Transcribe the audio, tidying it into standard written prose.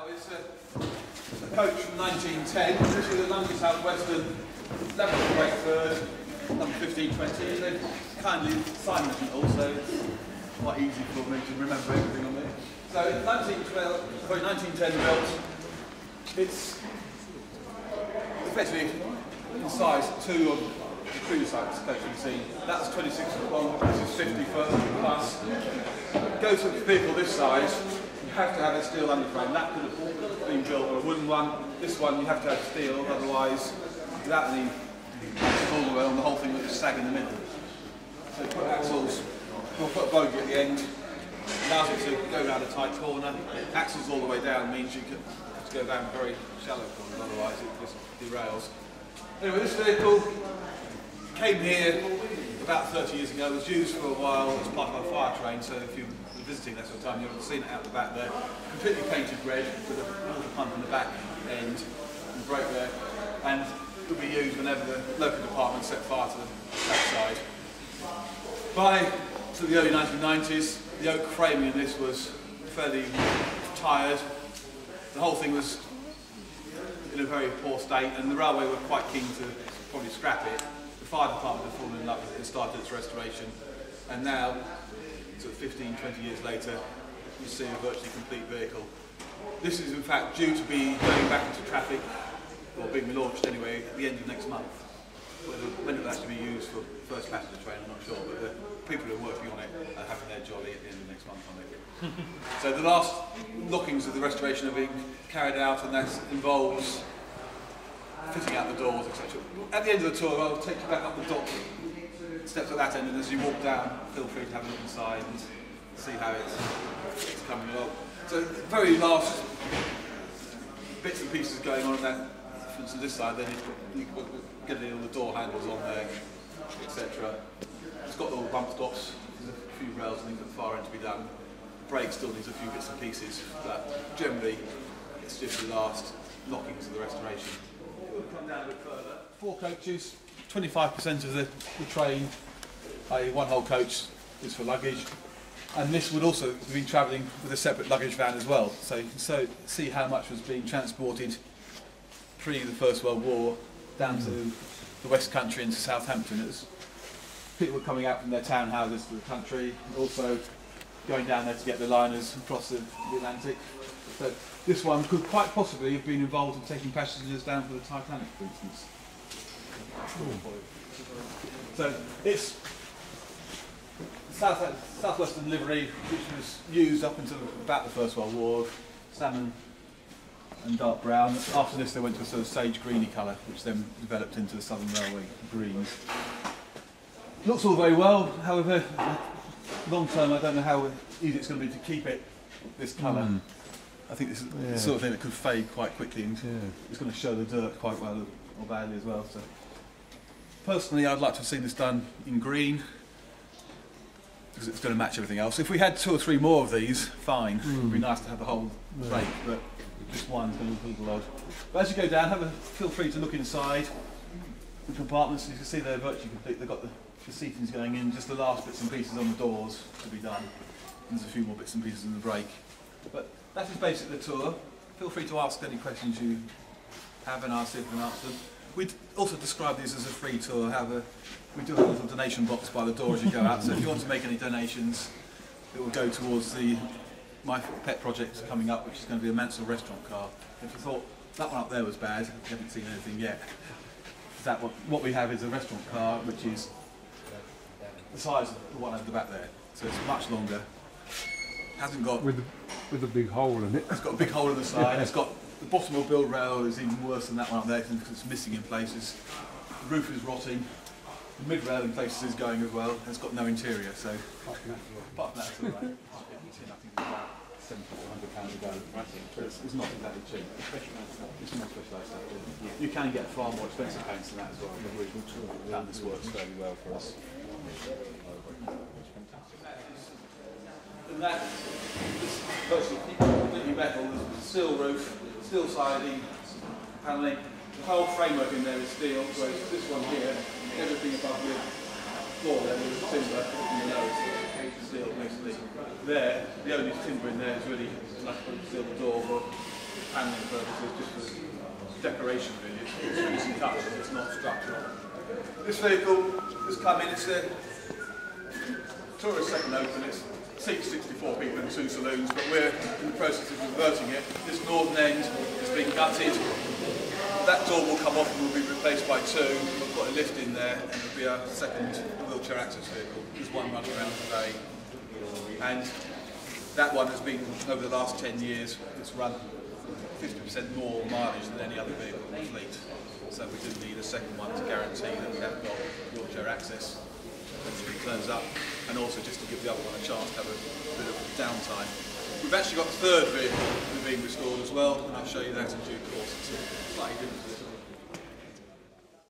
It's a coach from 1910. This is the London South Western Lavatory Brake No, number 1520. They've kindly signed it all, so it's quite easy for me to remember everything on there. So it's 1910 built. It's effectively in size 2 of the previous coach you've seen. That's 26 foot long, this is 50 foot plus. Go to a vehicle this size, you have to have a steel underframe. That could have been built on a wooden one. This one you have to have steel, otherwise without any axles all the way on, the whole thing will just sag in the middle. So you put axles, we'll put a bogey at the end, allows it to go around a tight corner. Axles all the way down means you can have to go down very shallow corners, otherwise it just derails. Anyway, this vehicle came here about 30 years ago. It was used for a while as part of a fire train, so if you were visiting that sort of time, you would have seen it out the back there. Completely painted red with a water pump in the back end and brake there. And it would be used whenever the local department set fire to the backside. By the early 1990s, the oak framing in this was fairly tired. The whole thing was in a very poor state, and the railway were quite keen to probably scrap it. The fire department had fallen in love with it and started its restoration, and now, sort of 15, 20 years later, you see a virtually complete vehicle. This is in fact due to be going back into traffic, or being launched anyway, at the end of next month. When it will actually be used for first passenger train, I'm not sure, but the people who are working on it are having their jolly at the end of next month on it. So the last knockings of the restoration are being carried out, and that involves fitting out the doors, etc. At the end of the tour, I'll take you back up the dock steps at that end, and as you walk down, feel free to have a look inside and see how it's coming along. So the very last bits and pieces going on in that, for instance, this side, then you've got getting all the door handles on there, etc. It's got all the bump stops, there's a few rails and things at the far end to be done. The brake still needs a few bits and pieces, but generally it's just the last knockings of the restoration. We'll come down a bit further. 4 coaches, 25% of the train, i.e. one whole coach is for luggage, and this would also be travelling with a separate luggage van as well, so you can see how much was being transported pre the First World War down to the West Country into Southampton. It was people were coming out from their townhouses to the country, and also going down there to get the liners across the Atlantic. So this one could quite possibly have been involved in taking passengers down for the Titanic, for instance. So it's Southwestern livery, which was used up until about the First World War, salmon and dark brown. After this they went to a sort of sage greeny colour, which then developed into the Southern Railway greens. Looks all very well, however, long term I don't know how easy it's going to be to keep it this colour. I think this is the sort of thing that could fade quite quickly, and it's going to show the dirt quite well or badly as well. So, personally, I'd like to have seen this done in green, because it's going to match everything else. If we had 2 or 3 more of these, fine. It would be nice to have the whole brake, but just one's going to be a little odd. But as you go down, feel free to look inside the compartments. You can see they're virtually complete. They've got the seatings going in, just the last bits and pieces on the doors to be done. And there's a few more bits and pieces in the brake. But that is basically the tour. Feel free to ask any questions you have, and I'll see if we can answer them. We'd also describe these as a free tour. However, we do have a little donation box by the door as you go out, so if you want to make any donations, it will go towards the My Pet project coming up, which is going to be a Mansell restaurant car. If you thought that one up there was bad, you haven't seen anything yet. What we have is a restaurant car, which is the size of the one over the back there, so it's much longer. Hasn't got with a big hole in it. It's got a big hole in the side. It's got the bottom of build rail is even worse than that one up there because it's missing in places. The roof is rotting. The mid rail in places is going as well. It's got no interior, so apart from that, it's all right. I think it's about £70 to £100 a go. It's not exactly cheap. It's more specialised stuff. You can get far more expensive paints than that as well. And this works very well for us. And that is virtually completely metal. There's a steel roof, steel siding, panelling. The whole framework in there is steel, whereas this one here, everything above the floor there is timber, and below is steel basically. There, the only timber in there is really like steel door, but handling purposes, just for decoration really. It's easy touch, it's not structural. This vehicle has come in, it's a tourist second open, it seats 64 people in 2 saloons, but we're in the process of converting it. This northern end has been gutted. That door will come off and will be replaced by 2. We'll put a lift in there and it'll be our second wheelchair access vehicle. There's one running around today. And that one has been, over the last 10 years, it's run 50% more mileage than any other vehicle in the fleet. So we didn't need a second one to guarantee that we have got wheelchair access when it turns up, and also just to give the other one a chance to have a bit of downtime. We've actually got the third vehicle being restored as well, and I'll show you that in due course. It's slightly different.